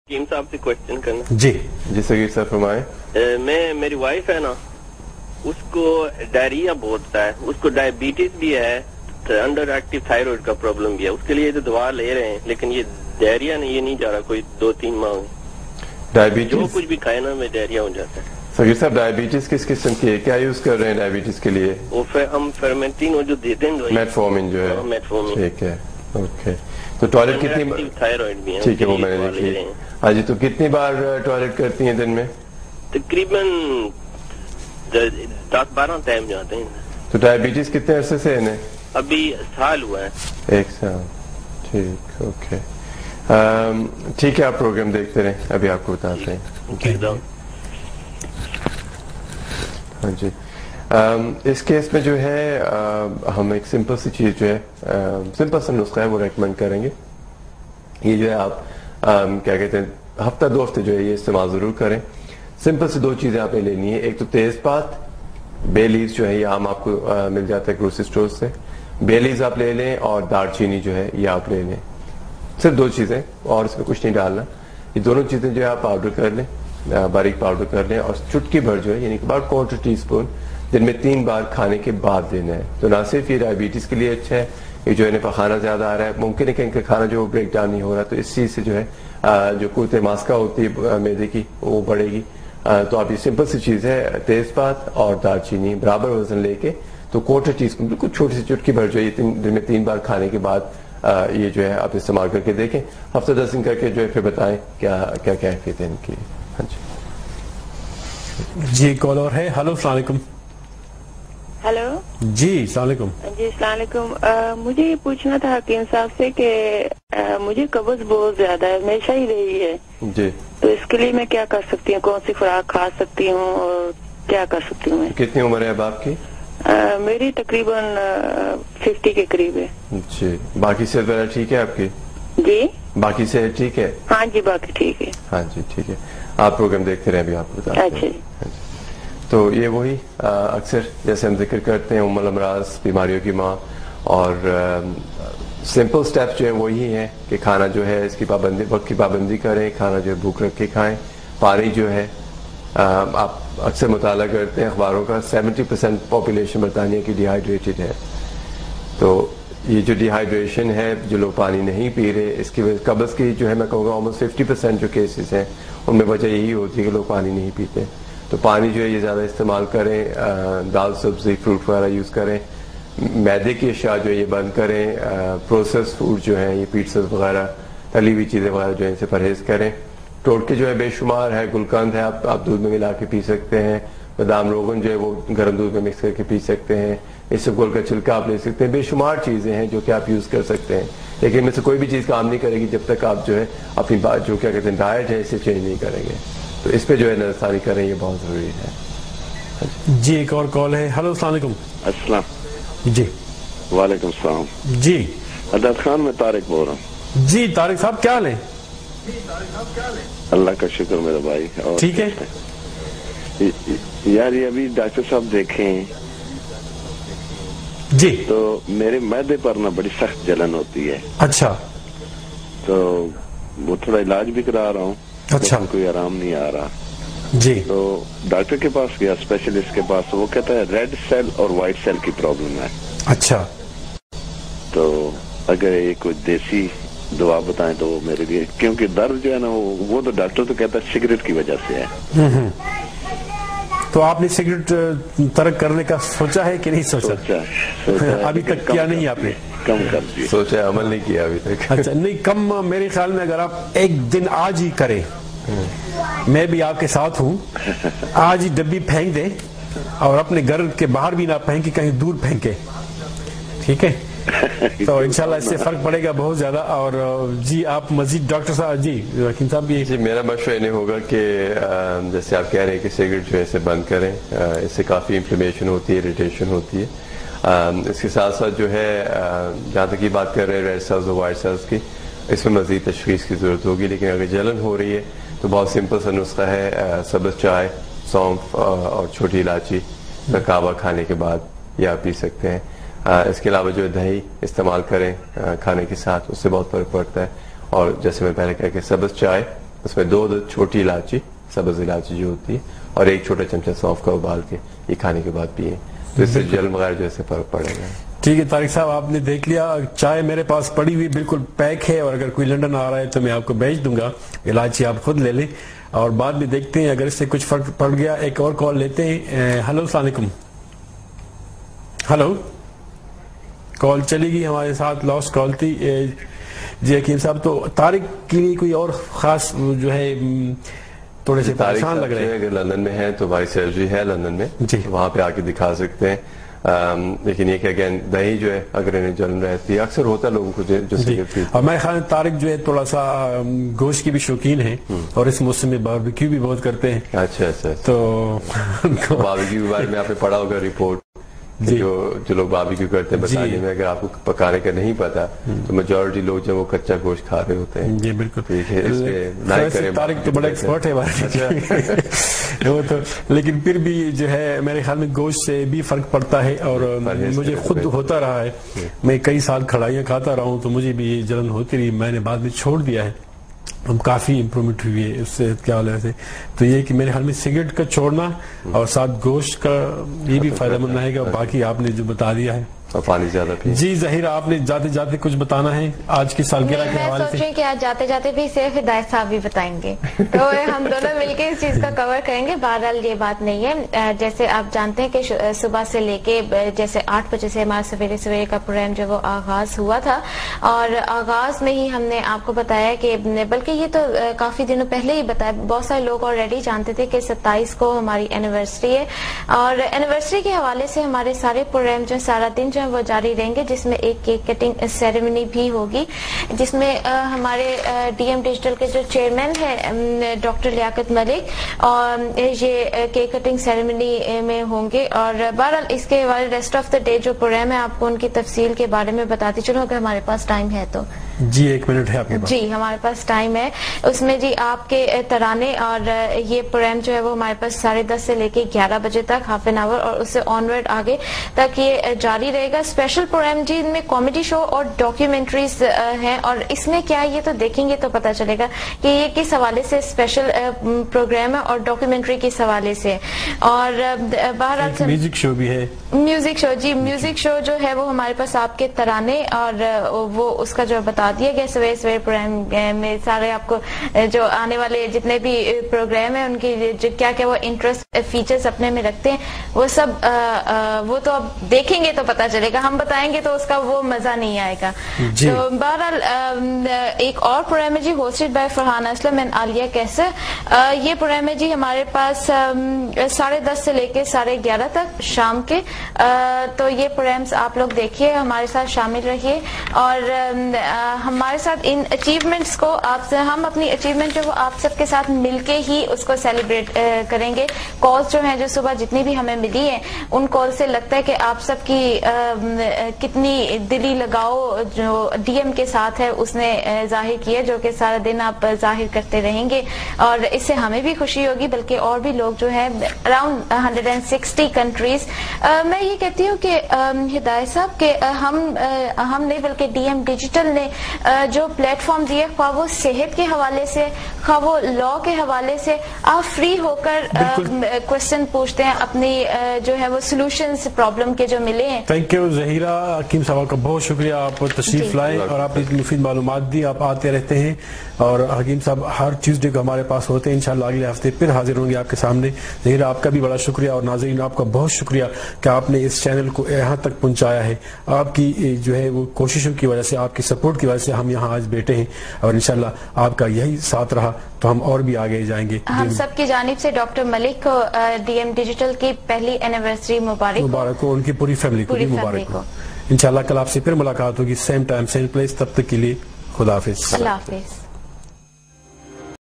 Team साहब से question करना। जी जी सगीर साहब फरमाएं। मेरी वाइफ है ना, उसको डायरिया बहुत है, उसको डायबिटीज भी है, अंडर एक्टिव थायराइड का प्रॉब्लम भी है। उसके लिए तो दवा ले रहे हैं, लेकिन ये डायरिया ये नहीं जा रहा कोई 2-3 माह। डायबिटीज जो कुछ भी खाए ना में डायरिया हो जाता है। सगीर साहब डायबिटीज किस किस्म की है, क्या यूज कर रहे हैं डायबिटीज के लिए? वो हम फर्मेंटीन जो देते हैं, मेटफॉर्मिन जो है। मेटफॉर्मिन। ठीक है, ओके। तो टॉयलेट कितनी, थायराइड भी है, ठीक है वो मैंने लिखी। हाँ जी, तो कितनी बार टॉयलेट करती हैं दिन में? तकरीबन 10-12 टाइम जाते हैं। तो डायबिटीज कितने अरसे से है इन्हें? अभी साल हुआ है। 1 साल, ठीक, ओके। ठीक है, आप प्रोग्राम देखते रहें, अभी आपको बताते हैं। हाँ जी, इस केस में जो है हम एक सिंपल सी चीज़ जो है, सिंपल सा नुस्खा है वो रेकमेंड करेंगे। ये जो है आप क्या कहते हैं, हफ्ता 2 हफ्ते जो है ये इस्तेमाल ज़रूर करें। सिंपल से 2 चीज़ें आपने लेनी है, एक तो तेज़पात, बे लीव्स जो है ये आम आपको मिल जाता है ग्रोसरी स्टोर से, बे लीव्स आप ले लें, और दालचीनी जो है ये आप ले लें। सिर्फ 2 चीज़ें, और इसमें कुछ नहीं डालना। ये दोनों चीज़ें जो है आप पाउडर कर लें, बारीक पाउडर कर लें, और चुटकी भर जो है यानी कि अबाउट 1/4 टीस्पून दिन में 3 बार खाने के बाद लेना है। तो ना सिर्फ ये डायबिटीज़ के लिए अच्छा है, ये जो है पखाना ज़्यादा आ रहा है, मुमकिन है कि इनका खाना जो ब्रेक डाउन नहीं हो रहा, तो इस चीज़ से जो है जो कुत मास्का होती है मैदे की वो बढ़ेगी। तो आप ये सिंपल सी चीज़ है, तेज़पात और दालचीनी बराबर वजन लेके, तो 1/4 टीस्पून बिल्कुल छोटी सी चुटकी भर जो है दिन में 3 बार खाने के बाद ये जो है आप इस्तेमाल करके देखें। हफ्ता 10 दिन करके जो है फिर बताएं क्या क्या कैफियत है इनकी। हाँ जी, कॉल और है। हेलो, अस्सलाम वालेकुम। हेलो जी, अस्सलाम वालेकुम। जी, अस्सलाम वालेकुम। मुझे ये पूछना था हकीम साहब से कि मुझे कब्ज बहुत ज्यादा है, हमेशा ही रही है जी, तो इसके लिए मैं क्या कर सकती हूँ, कौन सी खुराक खा सकती हूँ और क्या कर सकती हूँ मैं? कितनी उम्र है अब आपकी? मेरी तकरीबन 50 के करीब है। जी, बाकी सेहत वगैरह ठीक है आपकी? जी, बाकी सेहत ठीक है? हाँ जी, बाकी ठीक है। हाँ जी, ठीक है। आप प्रोग्राम देखते रहे, अभी आपको बताते हैं। अच्छा जी। हाँ जी। तो ये वही अक्सर जैसे हम जिक्र करते हैं उम्मुल अमराज, बीमारियों की माँ, और सिंपल स्टेप्स जो है वही हैं कि खाना जो है इसकी पाबंदी, वक्त की पाबंदी करें, खाना जो है भूख रख के खाएं, पानी जो है आप अक्सर मुताला करते हैं अखबारों का, 70% पॉपुलेशन बरतानिया की डिहाइड्रेटेड है। तो ये जो डिहाइड्रेशन है, जो लोग पानी नहीं पी रहे, इसकी वजह कब्ज़ की जो है मैं कहूँगा ऑलमोस्ट 50% जो केसेस हैं उनमें वजह यही होती है कि लोग पानी नहीं पीते। तो पानी जो है ये ज़्यादा इस्तेमाल करें, दाल सब्ज़ी फ्रूट वगैरह यूज़ करें, मैदे की अशिया जो है ये बंद करें, प्रोसेस फूड जो है ये पिज़्ज़ा वगैरह, तली हुई चीज़ें वगैरह जो है इनसे परहेज़ करें। टोटके जो है बेशुमार है, गुलकंद है, आप दूध में मिला के पी सकते हैं, बादाम रोगन जो है वो गर्म दूध में मिक्स करके पी सकते हैं, इसबगोल का छिलका आप ले सकते हैं। बेशुमार चीज़ें हैं जो कि आप यूज़ कर सकते हैं, लेकिन इनमें से कोई भी चीज़ काम नहीं करेगी जब तक आप जो है अपनी बात जो क्या कहते हैं डाइट है इसे चेंज नहीं करेंगे। तो इस पे जो है नजरसानी करें, ये बहुत ज़रूरी है। जी, एक और कॉल है। हेलो, अस्सलाम वालेकुम। अस्सलाम। जी, वालेकुम सलाम। जी, अदद खान, मैं तारिक बोल रहा हूँ। जी तारिक साहब, क्या हाल है? अल्लाह का शुक्र मेरा भाई। और ठीक है यार, ये अभी डॉक्टर साहब देखें जी, तो मेरे मैदे पर ना बड़ी सख्त जलन होती है। अच्छा, तो वो थोड़ा इलाज भी करा रहा हूँ, अच्छा, कोई आराम नहीं आ रहा। जी, तो डॉक्टर के पास गया, स्पेशलिस्ट के पास, वो कहता है रेड सेल और व्हाइट सेल की प्रॉब्लम है। अच्छा, तो अगर ये कोई देसी दवा बताएं तो वो मेरे लिए, क्योंकि दर्द जो है ना वो तो डॉक्टर तो कहता है सिगरेट की वजह से है। तो आपने सिगरेट तर्क करने का सोचा है कि नहीं सोचा? सोचा अभी तक किया नहीं आपने? कम कर दिया। सोचा, अमल नहीं किया अभी तक। अच्छा, नहीं, कम मेरे ख्याल में अगर आप एक दिन आज ही करें, मैं भी आपके साथ हूँ, आज ही डब्बी फेंक दे और अपने घर के बाहर भी ना फेंके, कहीं दूर फेंके, ठीक है? तो इंशाल्लाह इससे फर्क पड़ेगा बहुत ज्यादा। और जी, आप मजीद डॉक्टर साहब, जी हकीम साहब भी। जी, मेरा मशवरा ये होगा कि जैसे आप कह रहे हैं कि सिगरेट जो है इसे बंद करें, इससे काफ़ी इन्फ्लेमेशन होती है, इरिटेशन होती है। इसके साथ साथ जो है जहाँ तक ये बात कर रहे हैं रेड सेल्स और वाइट सेल्स की, इसमें मजीद तशखीस की ज़रूरत होगी। लेकिन अगर जलन हो रही है तो बहुत सिंपल सा नुस्खा है, सब्ज़ चाय, सौंफ और छोटी इलायची का कावा खाने के बाद या पी सकते हैं। इसके अलावा जो दही इस्तेमाल करें खाने के साथ, उससे बहुत फ़र्क पड़ता है। और जैसे मैं पहले कहा कि सब्ज़ चाय اس میں 2 چھوٹی الائچی سبز الائچی جو ہوتی ہے اور 1 چھوٹا چمچہ سونف کا ابال کے یہ کھانے کے بعد پیئیں تو اس سے جلن وغیرہ جو ہے فرق پڑے گا. ٹھیک ہے طارق صاحب, آپ نے دیکھ لیا. چائے میرے پاس پڑی ہوئی بالکل پیک ہے, اور اگر کوئی لنڈن آ رہا ہے تو میں آپ کو بھیج دوں گا. الائچی آپ خود لے لیں اور بعد میں دیکھتے ہیں اگر اس سے کچھ فرق پڑ گیا. ایک اور کال لیتے ہیں. ہلو, السلام علیکم. ہلو, کال چلی گئی ہمارے ساتھ, لاسٹ کال تھی. جی حکیم صاحب, تو طارق کے لیے کوئی اور خاص جو ہے تھوڑے سے پریشان لگ رہے ہیں؟ اگر لندن میں ہے تو ہماری سرجری ہے لندن میں, وہاں پہ آ کے دکھا سکتے ہیں. لیکن یہ کہ اگین دہی جو ہے اگر انہیں جلن رہتی ہے, اکثر ہوتا ہے لوگوں کو جو اور میں خیال طارق جو ہے تھوڑا سا گوشت کی بھی شوقین ہے اور اس موسم میں باربیکیو بھی بہت کرتے ہیں. اچھا تو باربیکیو کے بارے میں آپ نے پڑھا ہوگا رپورٹ, جو لوگ باربیکیو کرتے ہیں بتانے میں, اگر آپ کو پکانے کا نہیں پتا تو میجورٹی لوگ جو وہ کچا گوشت کھا رہے ہوتے ہیں. جی بالکل, طارق تو بڑا ایکسپرٹ ہے وہ تو, لیکن پھر بھی جو ہے میرے خیال میں گوشت سے بھی فرق پڑتا ہے. اور مجھے خود ہوتا رہا ہے, میں کئی سال کھڑائیاں کھاتا رہا ہوں تو مجھے بھی یہ جلن ہوتی رہی, میں نے بعد میں چھوڑ دیا ہے. ہم کافی امپرومنٹ ہوئی ہے اس سے کیا وجہ سے. تو یہ کہ میرے خیال میں سگریٹ کا چھوڑنا اور ساتھ گوشت کا یہ بھی فائدہ مند رہے گا. باقی آپ نے جو بتا دیا ہے, اور پانی زیادہ پی. جی ظہیر, آپ نے جاتے جاتے کچھ بتانا ہے آج کی سالگرہ کے حوالے سے؟ میں سوچ رہی کہ آج جاتے جاتے بھی صرف ہدایت صاحب بھی بتائیں گے تو ہم دونوں مل کے اس چیز کا کور کریں گے. بہرحال یہ بات نہیں ہے, جیسے آپ جانتے ہیں کہ صبح سے لے کے جیسے 8 بجے سے ہمارا سویرے کا پروگرام جو وہ آغاز ہوا تھا, اور آغاز میں ہی ہم نے آپ کو بتایا کہ بلکہ یہ تو کافی دنوں پہلے ہی بتایا, بہت سارے لوگ آلریڈی جانتے تھے کہ 27 کو ہماری اینیورسری ہے, اور اینیورسری کے حوالے سے ہمارے سارے پروگرام جو سارا دن جو ہے وہ جاری رہیں گے, جس میں ایک کیک کٹنگ سیریمنی بھی ہوگی, جس میں ہمارے ڈی ایم ڈیجیٹل کے جو چیئرمین ہے ڈاکٹر لیاقت ملک, اور یہ کیک کٹنگ سیریمنی میں ہوں گے. اور بہرحال اس کے بعد ریسٹ آف دا ڈے جو پروگرام ہے آپ کو ان کی تفصیل کے بارے میں بتاتی چلو اگر ہمارے پاس ٹائم ہے تو. جی 1 منٹ ہے آپ کے پاس. جی ہمارے پاس ٹائم ہے. اس میں جی آپ کے ترانے اور یہ پروگرام جو ہے وہ ہمارے پاس 10:30 سے لے کے 11 بجے تک ہاف این آور, اور اس سے آنورڈ آگے تک یہ جاری رہے گا. اسپیشل پروگرام جی ان میں کامیڈی شو اور ڈاکیومنٹریز ہیں, اور اس میں کیا یہ تو دیکھیں گے تو پتہ چلے گا کہ یہ کس حوالے سے اسپیشل پروگرام ہے اور ڈاکیومنٹری کس حوالے سے. اور بہرحال میوزک شو بھی ہے. میوزک شو, جی میوزک شو جو ہے وہ ہمارے پاس آپ کے ترانے اور وہ اس کا جو بتا دیا گیا سویرے پروگرام میں سارے آپ کو جو آنے والے جتنے بھی پروگرام ہیں ان کی جو کیا کیا وہ انٹرسٹ فیچرز اپنے میں رکھتے ہیں وہ سب وہ تو اب دیکھیں گے تو پتہ چلے گا, ہم بتائیں گے تو اس کا وہ مزہ نہیں آئے گا. تو بہرحال ایک اور پروگرام ہے جی hosted by Farhan Aslam and Aliya Kaiser. یہ پروگرام ہے جی ہمارے پاس 10:30 سے لے کے 11:30 تک شام کے. تو یہ پروگرامز آپ لوگ دیکھیے, ہمارے ساتھ شامل رہیے, اور ہمارے ساتھ ان اچیومنٹس کو آپ سے, ہم اپنی اچیومنٹ جو وہ آپ سب کے ساتھ مل کے ہی اس کو سیلیبریٹ کریں گے. کالز جو ہیں جو صبح جتنی بھی ہمیں ملی ہیں ان کال سے لگتا ہے کہ آپ سب کی کتنی دلی لگاؤ جو ڈی ایم کے ساتھ ہے اس نے ظاہر کیا, جو کہ سارا دن آپ ظاہر کرتے رہیں گے, اور اس سے ہمیں بھی خوشی ہوگی بلکہ اور بھی لوگ جو ہے اراؤنڈ 160 کنٹریز. میں یہ کہتی ہوں کہ ہدایت صاحب کہ ہم نہیں بلکہ ڈی ایم ڈیجیٹل نے جو پلیٹ فارم دیے, خواہ وہ صحت کے حوالے سے خواہ وہ لا کے حوالے سے, آپ فری ہو کر کوشچن پوچھتے ہیں, اپنی جو ہے وہ سولوشنز پرابلم کے جو ملے ہیں. Thank you Zahira. حکیم صاحب کا بہت شکریہ, آپ تشریف لائے اور آپ نے مفید معلومات دی. آپ آتے رہتے ہیں اور حکیم صاحب ہر ٹیوزڈے کو ہمارے پاس ہوتے ہیں, انشاءاللہ اگلے ہفتے پھر حاضر ہوں گے آپ کے سامنے. ظہیرہ آپ کا بھی بڑا شکریہ, اور ناظرین آپ کا بہت شکریہ کہ آپ نے اس چینل کو یہاں تک پہنچایا ہے. آپ کی جو ہے وہ کوششوں کی وجہ سے, آپ کی سپورٹ کی وجہ سے ہم یہاں آج بیٹھے ہیں, اور انشاءاللہ آپ کا یہی ساتھ رہا تو ہم اور بھی آگے جائیں گے. ہم سب کی جانب سے ڈاکٹر ملک کو ڈی ایم ڈیجیٹل کی پہلی اینیورسری مبارک ہو, ان کی پوری فیملی کو بھی مبارک ہو. انشاءاللہ کل آپ سے پھر ملاقات ہوگی, سیم ٹائم سیم پلیس. تب تک کے لیے خدا حافظ. اللہ حافظ.